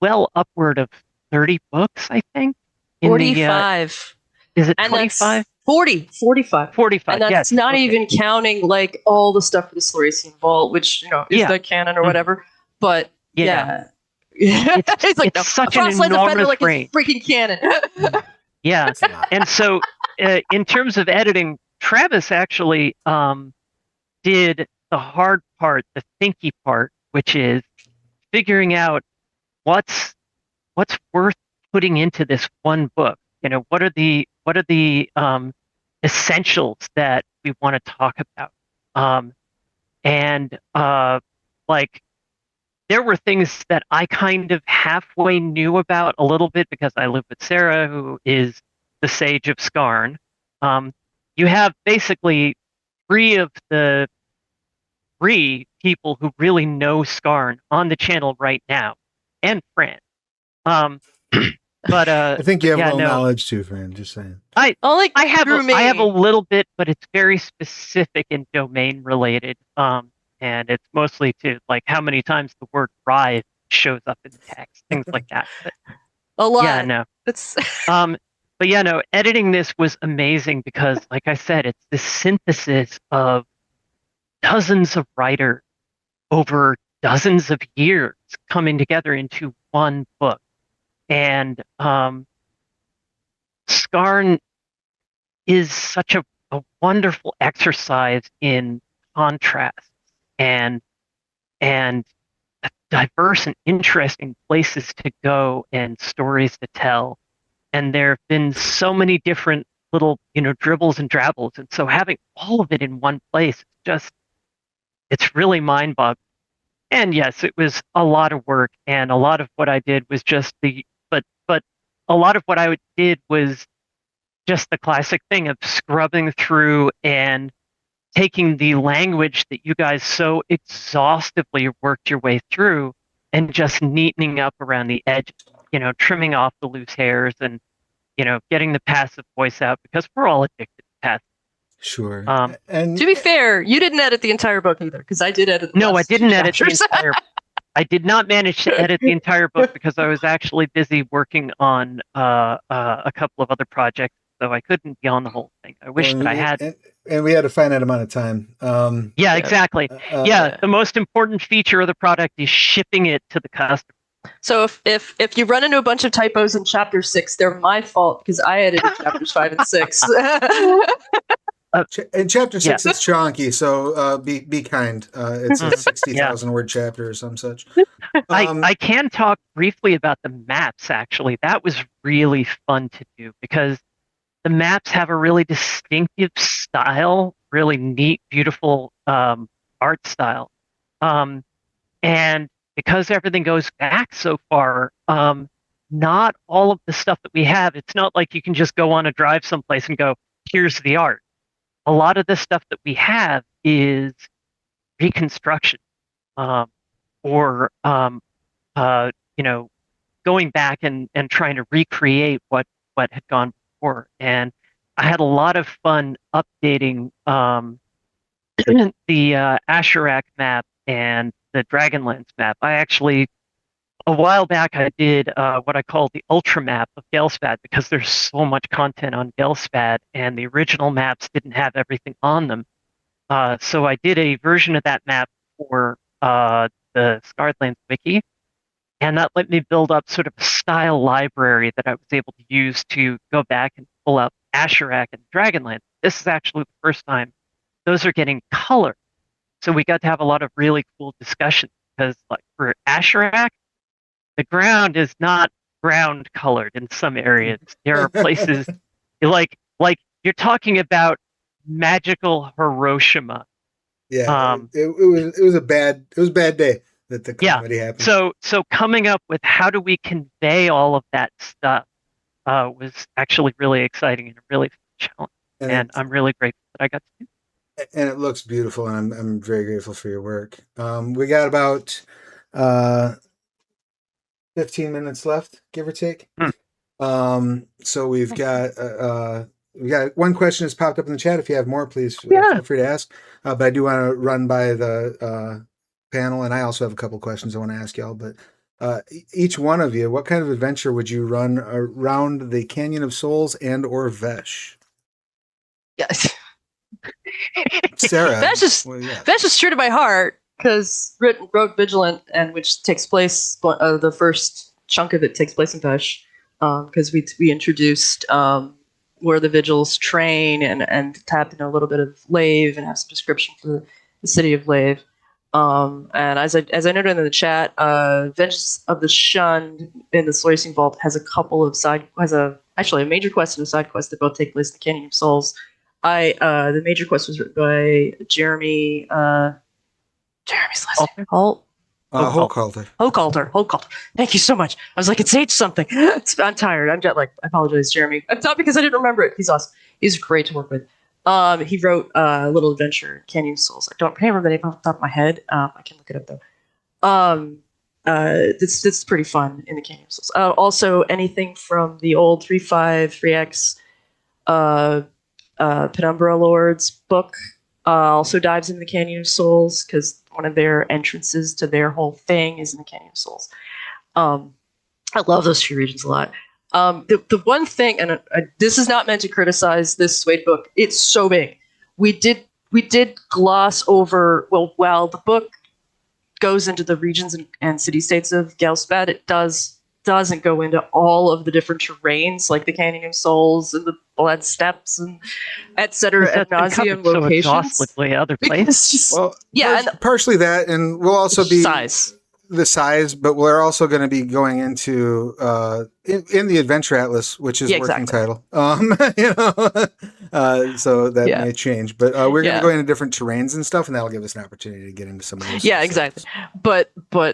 well upward of 30 books, I think. 45. Is it 25? 45. 45. And that's not even counting like all the stuff for the Silurian Vault, which is the canon or whatever. But yeah. It's like such an enormous range. It's freaking canon. Yeah. And so in terms of editing, Travis actually did the hard part, the thinky part, which is figuring out what's worth putting into this one book. What are the essentials that we want to talk about? And like there were things that I kind of halfway knew about a little bit because I live with Sarah, who is the Sage of Skarn. You have basically three people who really know Skarn on the channel right now, and Fran. But I think you have yeah, a little no, knowledge too, Fran. Just saying. Only I have through me. I have a little bit, but it's very specific and domain related. And it's mostly to like how many times the word "rise" shows up in text, things like that. But a lot. yeah, no. It's But yeah, no. Editing this was amazing because, like I said, it's the synthesis of dozens of writers over dozens of years coming together into one book, and Skarn is such a wonderful exercise in contrast and and diverse and interesting places to go and stories to tell. And there have been so many different little, dribbles and drabbles. And so having all of it in one place, it's really mind-boggling. And yes, it was a lot of work, and a lot of what I did was just but a lot of what I did was just the classic thing of scrubbing through and taking the language that you guys so exhaustively worked your way through and just neatening up around the edge, trimming off the loose hairs and, getting the passive voice out because we're all addicted to passive. Sure. And to be fair, you didn't edit the entire book either, because I did edit. No, I didn't edit the entire. I did not manage to edit the entire book because I was actually busy working on a couple of other projects, so I couldn't be on the whole thing. I wish that I had. And we had a finite amount of time. Yeah, exactly. The most important feature of the product is shipping it to the customer. So if you run into a bunch of typos in chapter 6, they're my fault because I edited chapters 5 and 6. In chapter 6, it's chonky, so be kind. It's a 60,000 word chapter or some such. I can talk briefly about the maps, actually. That was really fun to do because the maps have a really distinctive style, really neat, beautiful art style. And because everything goes back so far, not all of the stuff that we have, it's not like you can just go on a drive someplace and go, here's the art. A lot of the stuff that we have is reconstruction, or going back and trying to recreate what had gone before. And I had a lot of fun updating the Asherak map and the Dragonlance map. I actually, a while back, I did what I call the Ultra map of Gelspad because there's so much content on Gelspad, and the original maps didn't have everything on them. So I did a version of that map for the Scarlands wiki, and that let me build up sort of a style library that I was able to use to go back and pull up Asherak and Dragonlance. This is actually the first time those are getting color. So we got to have a lot of really cool discussions because, like, for Asherak, the ground is not ground colored in some areas. There are places like you're talking about magical Hiroshima. Yeah, it was a bad day that the calamity happened. So coming up with how do we convey all of that stuff was actually really exciting and a really fun challenge. And I'm really grateful that I got to do it. And it looks beautiful, and I'm very grateful for your work. We got about 15 minutes left, give or take. So we've got one question that's popped up in the chat. If you have more, please feel free to ask. But I do want to run by the panel, and I also have a couple questions I want to ask y'all. But each one of you, what kind of adventure would you run around the Canyon of Souls and or Vesh? Yes. Sarah, Vesh is true to my heart because wrote Vigilant, and which takes place the first chunk of it takes place in Vesh, because we introduced where the vigils train and tap into a little bit of Lave and have some description for the city of Lave. And as I noted in the chat, Vengeance of the Shunned in the Sourcing Vault has actually a major quest and a side quest that both take place in the Canyon of Souls. The major quest was written by Jeremy's last name. Hochhalter. Hochhalter. Thank you so much. I was like, it's H something. I'm tired. I'm jet lagged. I apologize, Jeremy. It's not because I didn't remember it. He's awesome. He's great to work with. He wrote a little adventure, Canyon Souls. I can't remember the name off the top of my head. I can look it up though. It's pretty fun in the Canyon Souls. Also, anything from the old 3.5, 3X, Penumbra Lords book also dives into the Canyon of Souls because one of their entrances to their whole thing is in the Canyon of Souls. I love those two regions a lot. The one thing, and this is not meant to criticize this Suede book. It's so big. We did gloss over. Well, while the book goes into the regions and city-states of Gelsbad, it doesn't go into all of the different terrains, like the Canyon of Souls and the Blood Steppes and et cetera, ad nauseum so locations. exhaustively other places. Well, yeah, partially that, and we'll also be the size, but we're also going to be going into in the Adventure Atlas, which is working title. So that may change, but we're going to go into different terrains and stuff, and that'll give us an opportunity to get into some of those. Yeah, exactly. But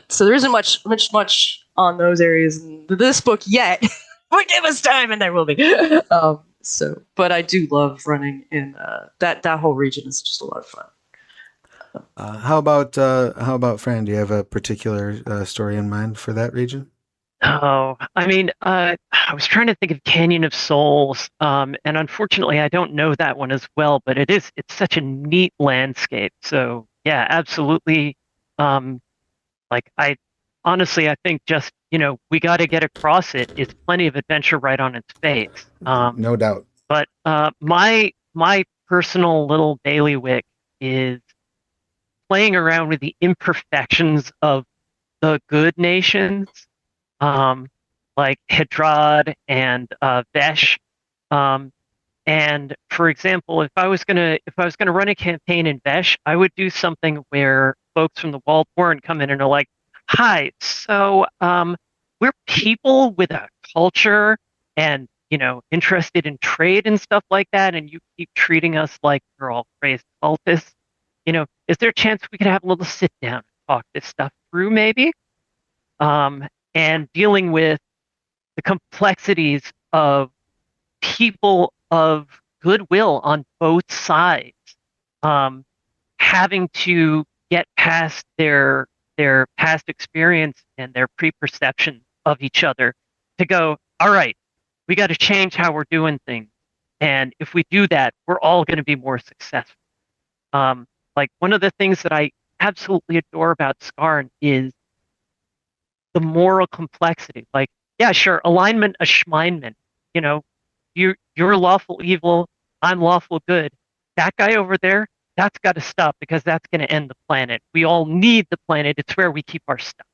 so there isn't much on those areas in this book yet. But give us time, and there will be. But I do love running in that whole region. Is just a lot of fun. How about Fran? Do you have a particular story in mind for that region? Oh, I mean, I was trying to think of Canyon of Souls, and unfortunately, I don't know that one as well. But it's such a neat landscape. So yeah, absolutely. I honestly, I think just we got to get across it. It's plenty of adventure right on its face. No doubt. But my personal little bailiwick is playing around with the imperfections of the good nations, like Hydrad and Vesh. And for example, if I was gonna run a campaign in Vesh, I would do something where folks from the Waldborn come in and are like, "Hi, so we're people with a culture and interested in trade and stuff like that, and you keep treating us like we're all crazed cultists. Is there a chance we could have a little sit down and talk this stuff through, maybe?" And dealing with the complexities of people of goodwill on both sides, having to get past their past experience and their preperception of each other to go, all right, we got to change how we're doing things. And if we do that, we're all going to be more successful. Like one of the things that I absolutely adore about Skarn is the moral complexity. Like, yeah, sure, alignment, a schmeinment. You're lawful evil, I'm lawful good. That guy over there, that's got to stop because that's going to end the planet. We all need the planet. It's where we keep our stuff.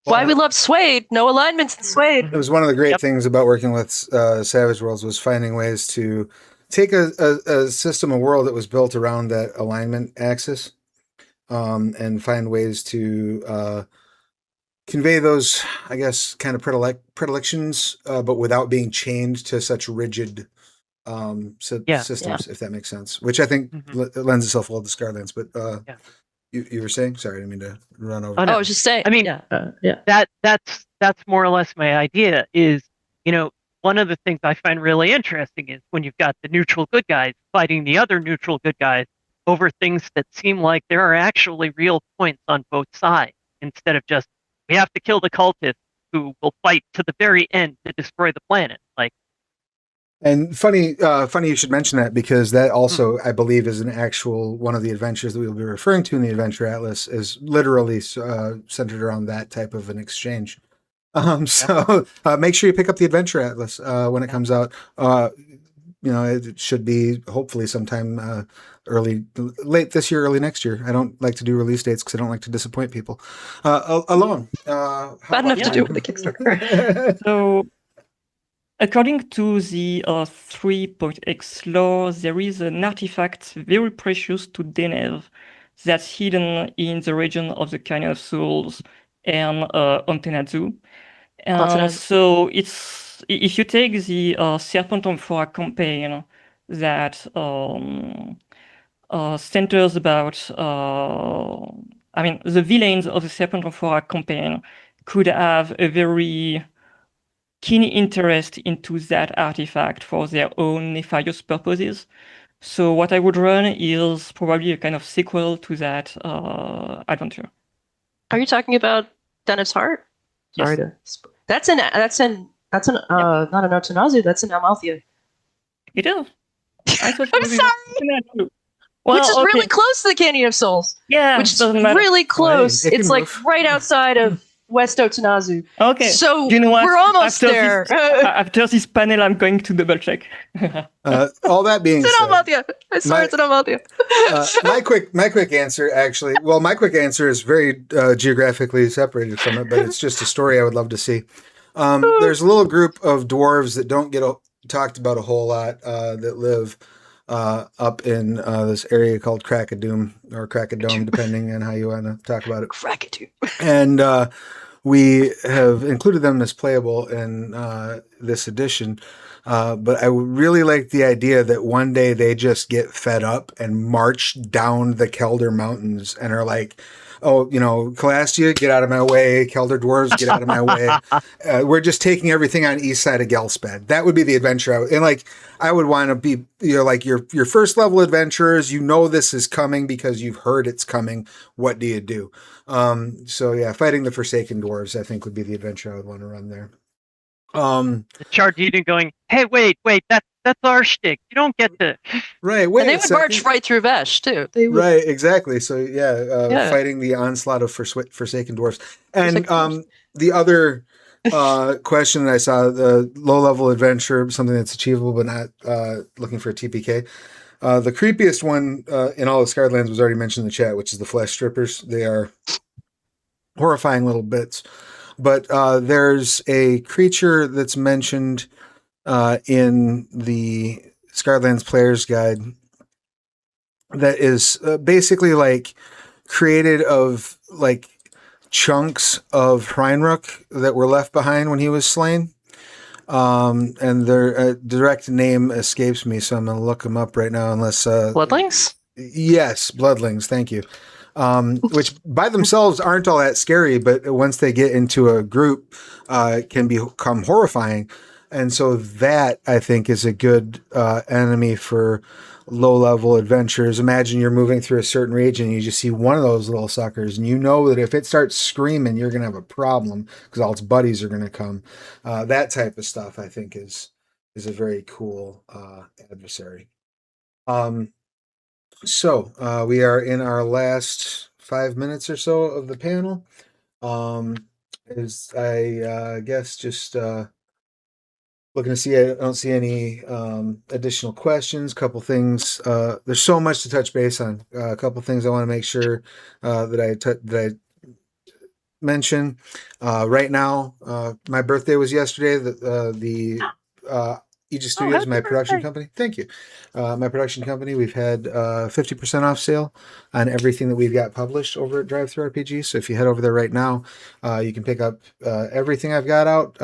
Why we love Suede. No alignments in Suede. It was one of the great things about working with Savage Worlds was finding ways to take a system, a world that was built around that alignment axis, and find ways to convey those, I guess, kind of predilections, but without being chained to such rigid systems, if that makes sense. Which I think lends itself well to Scarlands. But you were saying? Sorry, I didn't mean to run over. Oh, no. I was just saying. I mean, that's more or less my idea. Is one of the things I find really interesting is when you've got the neutral good guys fighting the other neutral good guys over things that seem like there are actually real points on both sides, instead of just we have to kill the cultists who will fight to the very end to destroy the planet. And funny you should mention that, because that also, I believe, is an actual one of the adventures that we'll be referring to in the Adventure Atlas, is literally centered around that type of an exchange. So make sure you pick up the Adventure Atlas when it comes out. It should be hopefully sometime late this year, early next year. I don't like to do release dates because I don't like to disappoint people. Alone. Bad enough to do with the Kickstarter. So, according to the 3.x lore, there is an artifact very precious to Deneb that's hidden in the region of the Canyon of Souls and Ontenadzu. So if you take the Serpent Amphora campaign that centers about I mean, the villains of the Serpent of Aura campaign could have a very keen interest into that artifact for their own nefarious purposes. So what I would run is probably a kind of sequel to that adventure. Are you talking about Dennis Hart? Sorry to. That's an not an Otanazu. That's an Amalthea. It is. I thought I'm sorry. Well, Which is okay. really close to the Canyon of Souls. Yeah, Which is doesn't matter. really close. Oh, hey, it It's can like move. right outside of West Otanazu. Okay. So you know what? we're almost after there. After this panel, I'm going to double check. All that being It's an said, Amalthea. I swear it's an Amalthea. my quick answer, actually. Well, my quick answer is very geographically separated from it, but it's just a story I would love to see. There's a little group of dwarves that don't get talked about a whole lot that live up in this area called Crackadoom or Crackadome, depending on how you want to talk about it. Crackadoo. And we have included them as playable in this edition. But I really like the idea that one day they just get fed up and march down the Kelder Mountains and are like, oh, Calastia, get out of my way. Kelder Dwarves, get out of my way. We're just taking everything on east side of Gelsped. That would be the adventure. I would want to be, like your first level adventurers, this is coming because you've heard it's coming. What do you do? So yeah, fighting the Forsaken Dwarves, I think would be the adventure I would want to run there. The Chardita going, hey, wait, that's our shtick. You don't get to. Right, wait. And they would march right through Vesh too. They would. Right, exactly. So yeah, fighting the onslaught of Forsaken Dwarfs. And the other question that I saw, the low-level adventure, something that's achievable but not looking for a TPK. The creepiest one in all of Scarred Lands was already mentioned in the chat, which is the Flesh Strippers. They are horrifying little bits. But there's a creature that's mentioned in the Scarred Lands Player's Guide that is basically like created of like chunks of Hreinruck that were left behind when he was slain. And their direct name escapes me, so I'm going to look them up right now unless... Bloodlings? Yes, Bloodlings, thank you. Which by themselves aren't all that scary, but once they get into a group, can become horrifying. And so that, I think, is a good enemy for low-level adventures. Imagine you're moving through a certain region and you just see one of those little suckers, and you know that if it starts screaming, you're going to have a problem because all its buddies are going to come. That type of stuff, I think, is a very cool adversary. So we are in our last 5 minutes or so of the panel. As I guess just looking to see, I don't see any additional questions. Couple things. There's so much to touch base on. A couple things I want to make sure that I mention. Right now, my birthday was yesterday. The Aegis Studios, my production company. Thank you. My production company, we've had 50% off sale on everything that we've got published over at Drive-Thru-RPG. So if you head over there right now, you can pick up everything I've got out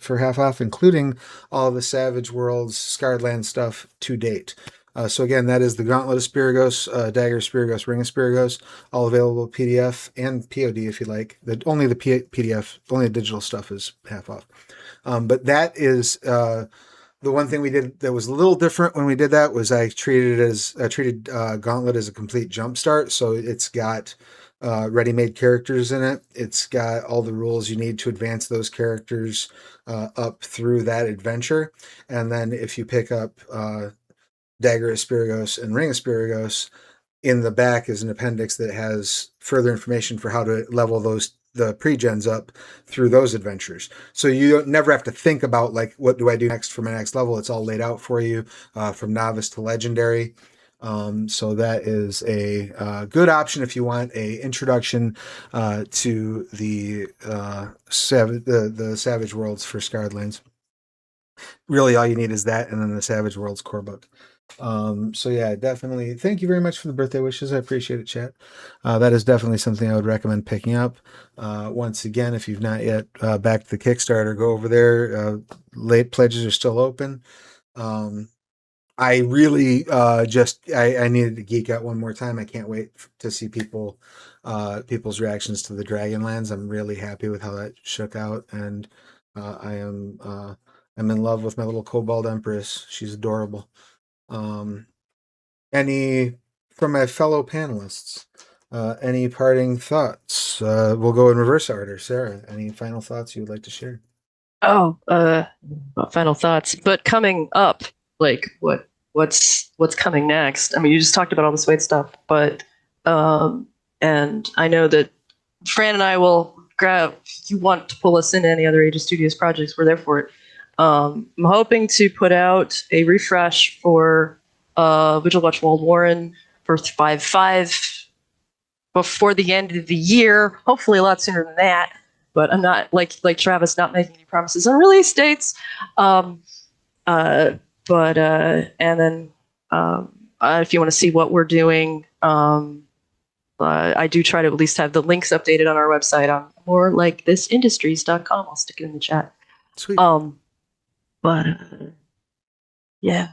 for half off, including all the Savage Worlds, Scarred Land stuff to date. So again, that is the Gauntlet of Spiragos, Dagger of Spiragos, Ring of Spiragos, all available PDF and POD if you like. Only the PDF, only the digital stuff is half off. But that is... the one thing we did that was a little different when we did that was I treated Gauntlet as a complete jumpstart. So it's got ready-made characters in it. It's got all the rules you need to advance those characters up through that adventure. And then if you pick up Dagger of Spiragos and Ring of Spiragos, in the back is an appendix that has further information for how to level the pre-gens up through those adventures. So you never have to think about like, what do I do next for my next level? It's all laid out for you from novice to legendary. So that is a good option if you want a introduction to the Savage Worlds for Scarred Lands. Really all you need is that and then the Savage Worlds core book. So yeah, definitely. Thank you very much for the birthday wishes. I appreciate it, chat. That is definitely something I would recommend picking up. Once again, if you've not yet backed the Kickstarter, go over there. Late pledges are still open. I really I needed to geek out one more time. I can't wait to see people people's reactions to the Dragonlands. I'm really happy with how that shook out, and I'm in love with my little Kobold Empress. She's adorable. Any from my fellow panelists? Any parting thoughts? We'll go in reverse order. Sarah, any final thoughts you would like to share? Oh, final thoughts. But coming up, like what's coming next? I mean, you just talked about all the Suede stuff, but and I know that Fran and I will grab. If you want to pull us into any other Age of Studios projects, we're there for it. I'm hoping to put out a refresh for Vigil Watch World Warren for 5.5 before the end of the year. Hopefully, a lot sooner than that. But I'm not like Travis, not making any promises on release dates. And then if you want to see what we're doing, I do try to at least have the links updated on our website on morelikethisindustries.com. I'll stick it in the chat. Sweet. Yeah.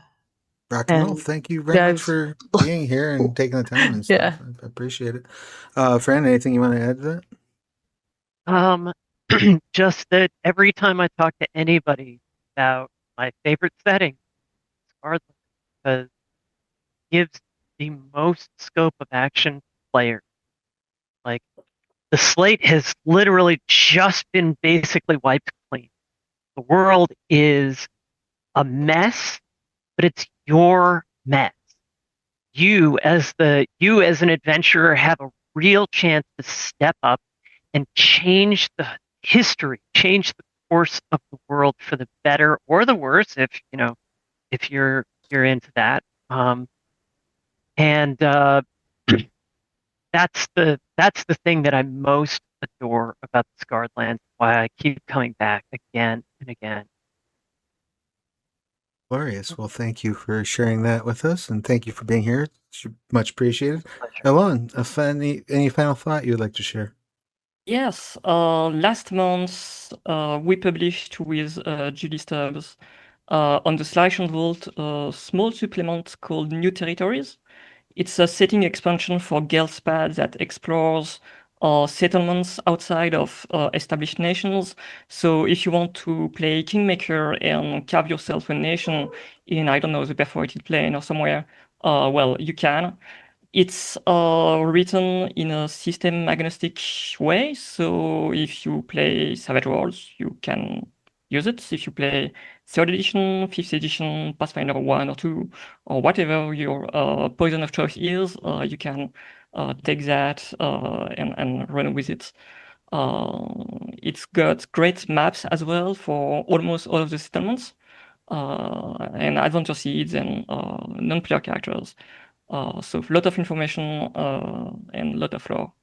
Rock and roll. Thank you very much for being here and taking the time and stuff. Yeah. I appreciate it. Fran, anything you want to add to that? Just that every time I talk to anybody about my favorite setting, Scarlet, because it gives the most scope of action players. Like, the slate has literally just been basically wiped clean. The world is a mess, but it's your mess. You as an adventurer have a real chance to step up and change the history, change the course of the world for the better or the worse, if you're into that. That's the thing that I most adore about the Scarred Lands, why I keep coming back again and again. Glorious. Well, thank you for sharing that with us, and thank you for being here. It's much appreciated. Pleasure. Alain, any final thought you'd like to share? Yes, last month we published with Julie Stubbs on the Slash and Vault a small supplement called New Territories. It's a setting expansion for Gelspad that explores settlements outside of established nations. So if you want to play Kingmaker and carve yourself a nation in, I don't know, the Perforated Plain or somewhere, well, you can. It's written in a system agnostic way. So if you play Savage Worlds, you can use it. If you play 3rd edition, 5th edition, Pathfinder 1 or 2, or whatever your poison of choice is, you can take that and run with it. It's got great maps as well for almost all of the settlements, and adventure seeds and non-player characters. So a lot of information and a lot of lore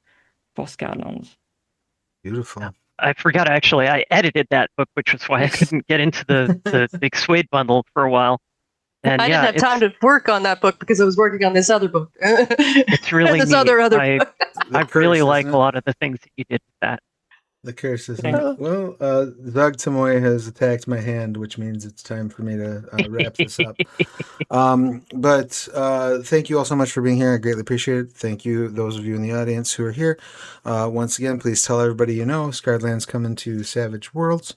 for Scarlands. Beautiful. Yeah. I forgot, actually, I edited that book, which was why I couldn't get into the big Suede bundle for a while. And I didn't have time to work on that book because I was working on this other book. It's really this neat. other book. I really like a lot of the things that you did with that. The curse is Thanks. well. Zug Tamoy has attacked my hand, which means it's time for me to wrap this up. But thank you all so much for being here. I greatly appreciate it. Thank you, those of you in the audience who are here. Once again, please tell everybody you know Scarred Lands coming to Savage Worlds.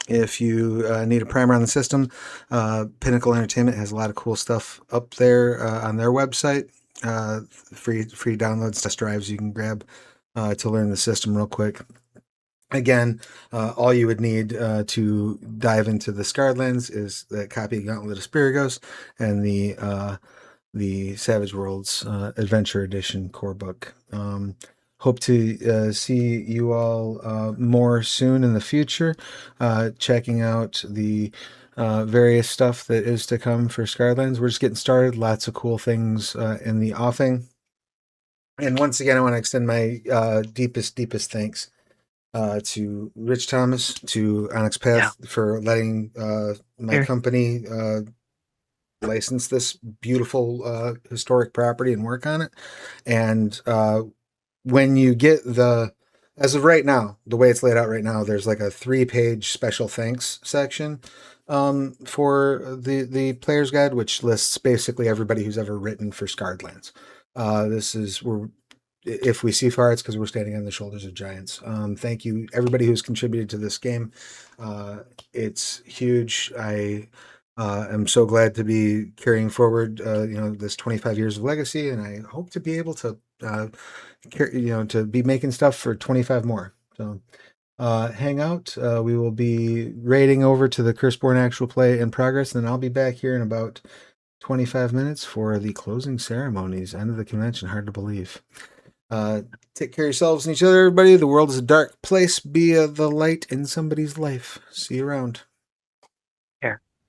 If you need a primer on the system, Pinnacle Entertainment has a lot of cool stuff up there on their website. Free downloads, test drives you can grab to learn the system real quick. Again, all you would need to dive into the Scarred Lands is that copy of Gauntlet of Spirigos and the Savage Worlds Adventure Edition core book. Hope to see you all more soon in the future, checking out the various stuff that is to come for Scarred Lands. We're just getting started. Lots of cool things in the offing. And once again, I want to extend my deepest thanks to Rich Thomas, to Onyx Path for letting my company license this beautiful historic property and work on it. And when you get as of right now, the way it's laid out right now, there's like a 3-page special thanks section for the player's guide, which lists basically everybody who's ever written for Scarred Lands. if we see far, it's because we're standing on the shoulders of giants. Thank you, everybody who's contributed to this game. It's huge. I am so glad to be carrying forward, this 25 years of legacy, and I hope to be able to, to be making stuff for 25 more. So, hang out. We will be raiding over to the Curseborn actual play in progress, and then I'll be back here in about 25 minutes for the closing ceremonies. End of the convention. Hard to believe. Take care of yourselves and each other, everybody. The world is a dark place. Be the light in somebody's life. See you around.